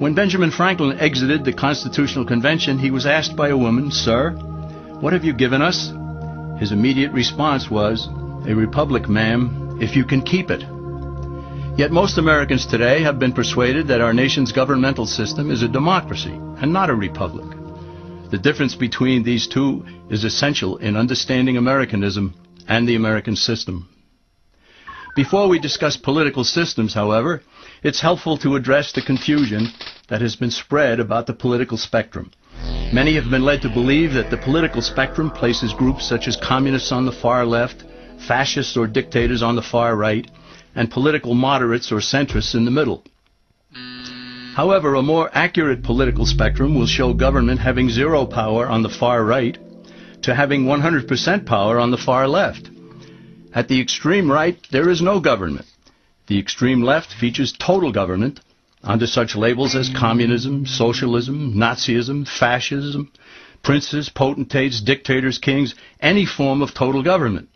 When Benjamin Franklin exited the Constitutional Convention, he was asked by a woman, "Sir, what have you given us?" His immediate response was, "A republic, ma'am, if you can keep it." Yet most Americans today have been persuaded that our nation's governmental system is a democracy and not a republic. The difference between these two is essential in understanding Americanism and the American system. Before we discuss political systems, however, it's helpful to address the confusion that has been spread about the political spectrum. Many have been led to believe that the political spectrum places groups such as communists on the far left, fascists or dictators on the far right, and political moderates or centrists in the middle. However, a more accurate political spectrum will show government having zero power on the far right to having 100% power on the far left. At the extreme right, there is no government. The extreme left features total government under such labels as communism, socialism, Nazism, fascism, princes, potentates, dictators, kings, any form of total government.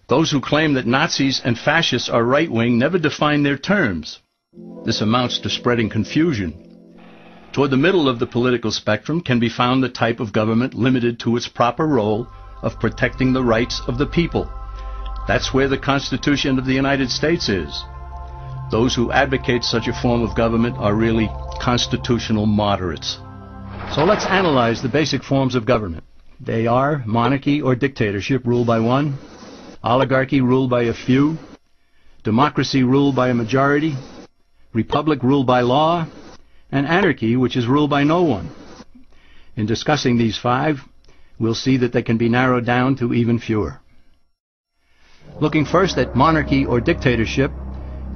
Those who claim that Nazis and fascists are right-wing never define their terms. This amounts to spreading confusion. Toward the middle of the political spectrum can be found the type of government limited to its proper role of protecting the rights of the people. That's where the Constitution of the United States is. Those who advocate such a form of government are really constitutional moderates. So let's analyze the basic forms of government. They are monarchy or dictatorship ruled by one, oligarchy ruled by a few, democracy ruled by a majority, republic ruled by law, and anarchy, which is ruled by no one. In discussing these five, we'll see that they can be narrowed down to even fewer. Looking first at monarchy or dictatorship,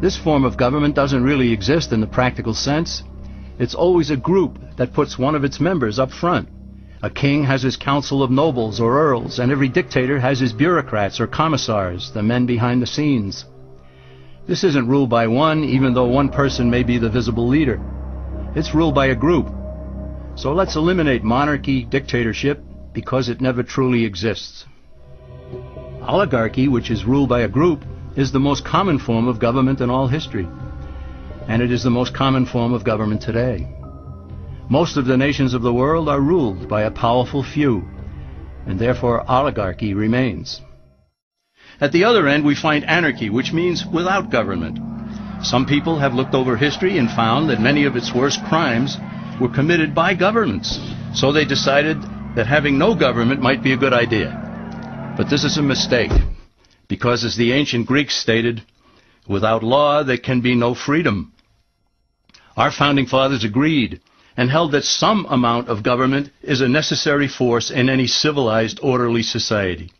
this form of government doesn't really exist in the practical sense. It's always a group that puts one of its members up front. A king has his council of nobles or earls, and every dictator has his bureaucrats or commissars, the men behind the scenes. This isn't ruled by one, even though one person may be the visible leader. It's ruled by a group. So let's eliminate monarchy, dictatorship, because it never truly exists. Oligarchy, which is ruled by a group, is the most common form of government in all history. And it is the most common form of government today. Most of the nations of the world are ruled by a powerful few, and therefore oligarchy remains. At the other end, we find anarchy, which means without government. Some people have looked over history and found that many of its worst crimes were committed by governments. So they decided that having no government might be a good idea. But this is a mistake, because as the ancient Greeks stated, without law there can be no freedom. Our founding fathers agreed and held that some amount of government is a necessary force in any civilized, orderly society.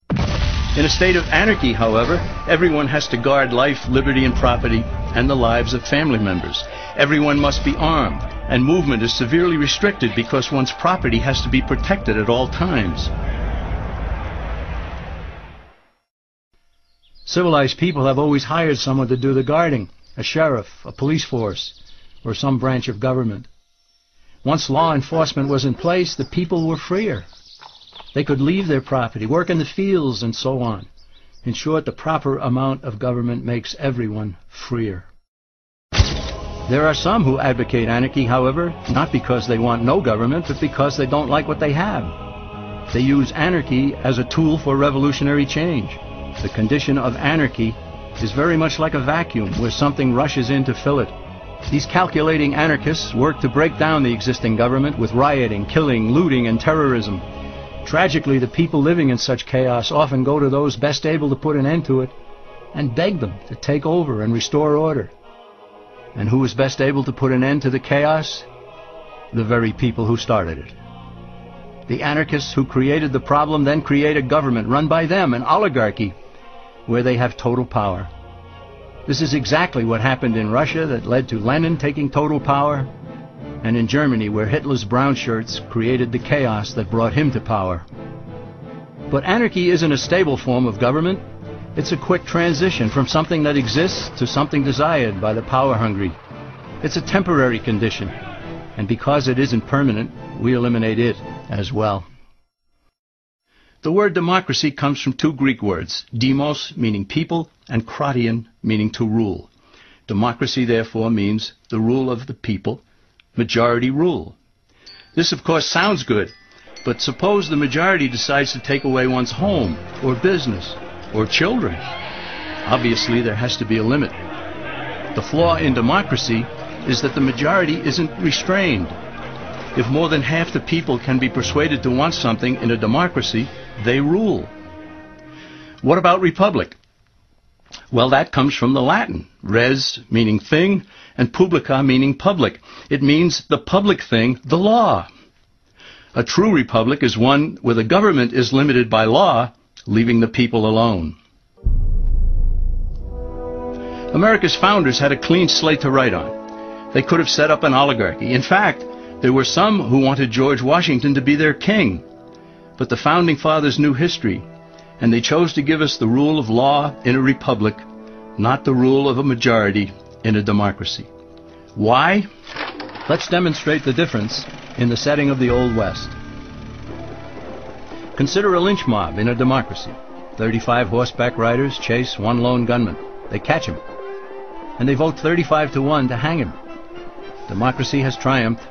In a state of anarchy, however, everyone has to guard life, liberty, and property, and the lives of family members. Everyone must be armed, and movement is severely restricted because one's property has to be protected at all times. Civilized people have always hired someone to do the guarding, a sheriff, a police force, or some branch of government. Once law enforcement was in place, the people were freer. They could leave their property, work in the fields, and so on. In short, the proper amount of government makes everyone freer. There are some who advocate anarchy, however, not because they want no government, but because they don't like what they have. They use anarchy as a tool for revolutionary change. The condition of anarchy is very much like a vacuum where something rushes in to fill it. These calculating anarchists work to break down the existing government with rioting, killing, looting, and terrorism. Tragically, the people living in such chaos often go to those best able to put an end to it and beg them to take over and restore order. And who is best able to put an end to the chaos? The very people who started it. The anarchists who created the problem then create a government run by them, an oligarchy, where they have total power. This is exactly what happened in Russia that led to Lenin taking total power, and in Germany where Hitler's brown shirts created the chaos that brought him to power. But anarchy isn't a stable form of government. It's a quick transition from something that exists to something desired by the power-hungry. It's a temporary condition, and because it isn't permanent, we eliminate it as well. The word democracy comes from two Greek words, demos, meaning people, and kratein, meaning to rule. Democracy, therefore, means the rule of the people, majority rule. This, of course, sounds good, but suppose the majority decides to take away one's home, or business, or children. Obviously, there has to be a limit. The flaw in democracy is that the majority isn't restrained. If more than half the people can be persuaded to want something in a democracy, they rule. What about republic? Well, that comes from the Latin, res meaning thing, and publica meaning public. It means the public thing, the law. A true republic is one where the government is limited by law, leaving the people alone. America's founders had a clean slate to write on. They could have set up an oligarchy. In fact, there were some who wanted George Washington to be their king. But the founding fathers knew history, and they chose to give us the rule of law in a republic, not the rule of a majority in a democracy. Why? Let's demonstrate the difference in the setting of the Old West. Consider a lynch mob in a democracy. 35 horseback riders chase one lone gunman. They catch him, and they vote 35-1 to hang him. Democracy has triumphed,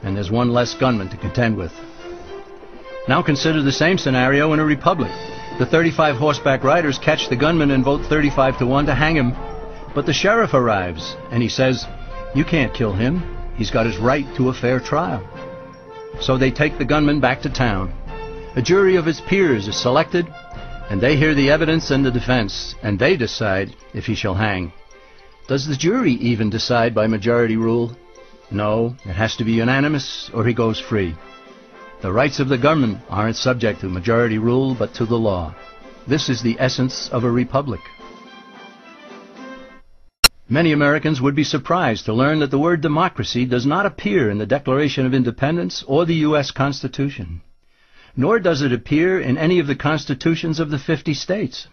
and there's one less gunman to contend with. Now consider the same scenario in a republic. The 35 horseback riders catch the gunman and vote 35-1 to hang him, but the sheriff arrives, and he says, "You can't kill him. He's got his right to a fair trial." So they take the gunman back to town. A jury of his peers is selected, and they hear the evidence and the defense, and they decide if he shall hang. Does the jury even decide by majority rule? No, it has to be unanimous, or he goes free. The rights of the government aren't subject to majority rule, but to the law. This is the essence of a republic. Many Americans would be surprised to learn that the word democracy does not appear in the Declaration of Independence or the U.S. Constitution, nor does it appear in any of the constitutions of the 50 states.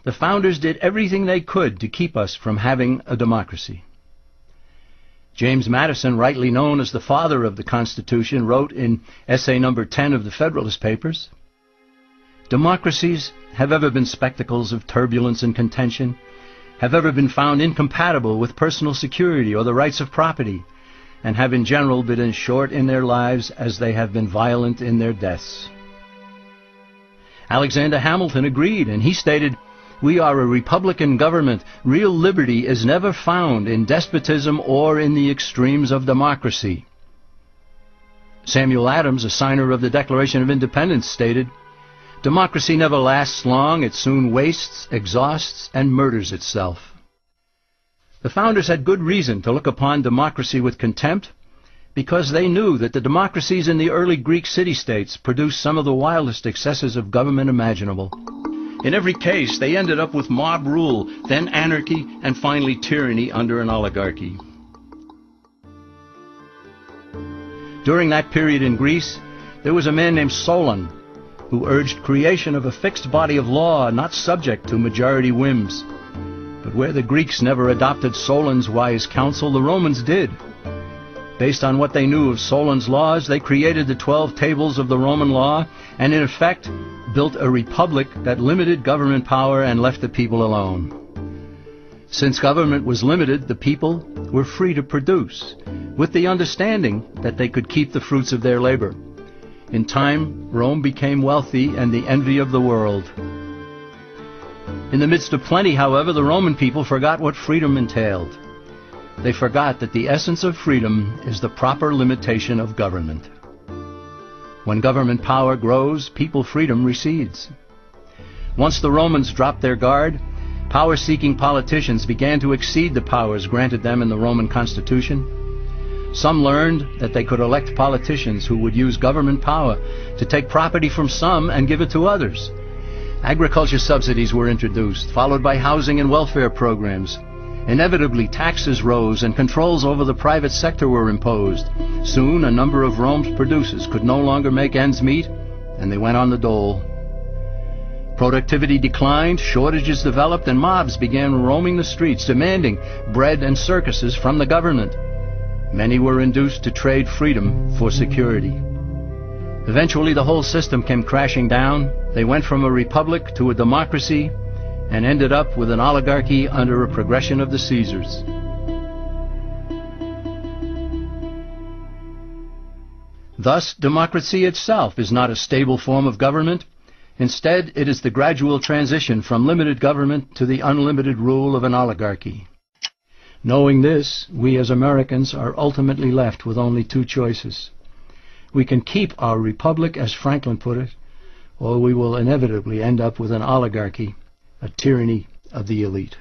The founders did everything they could to keep us from having a democracy. James Madison, rightly known as the father of the Constitution, wrote in essay number 10 of the Federalist Papers, "Democracies have ever been spectacles of turbulence and contention, have ever been found incompatible with personal security or the rights of property, and have in general been as short in their lives as they have been violent in their deaths." Alexander Hamilton agreed, and he stated, "We are a republican government. Real liberty is never found in despotism or in the extremes of democracy." Samuel Adams, a signer of the Declaration of Independence, stated, "Democracy never lasts long. It soon wastes, exhausts, and murders itself." The founders had good reason to look upon democracy with contempt, because they knew that the democracies in the early Greek city-states produced some of the wildest excesses of government imaginable. In every case, they ended up with mob rule, then anarchy, and finally tyranny under an oligarchy. During that period in Greece, there was a man named Solon, who urged creation of a fixed body of law not subject to majority whims. But where the Greeks never adopted Solon's wise counsel, the Romans did. Based on what they knew of Solon's laws, they created the 12 tables of the Roman law, and in effect built a republic that limited government power and left the people alone. Since government was limited, the people were free to produce, with the understanding that they could keep the fruits of their labor. In time, Rome became wealthy and the envy of the world. In the midst of plenty, however, the Roman people forgot what freedom entailed. They forgot that the essence of freedom is the proper limitation of government. When government power grows, people freedom recedes. Once the Romans dropped their guard, power-seeking politicians began to exceed the powers granted them in the Roman Constitution. Some learned that they could elect politicians who would use government power to take property from some and give it to others. Agriculture subsidies were introduced, followed by housing and welfare programs. Inevitably, taxes rose and controls over the private sector were imposed. Soon, a number of Rome's producers could no longer make ends meet, and they went on the dole. Productivity declined, shortages developed, and mobs began roaming the streets, demanding bread and circuses from the government. Many were induced to trade freedom for security. Eventually, the whole system came crashing down. They went from a republic to a democracy, and ended up with an oligarchy under a progression of the Caesars. Thus, democracy itself is not a stable form of government. Instead, it is the gradual transition from limited government to the unlimited rule of an oligarchy. Knowing this, we as Americans are ultimately left with only two choices. We can keep our republic, as Franklin put it, or we will inevitably end up with an oligarchy, a tyranny of the elite.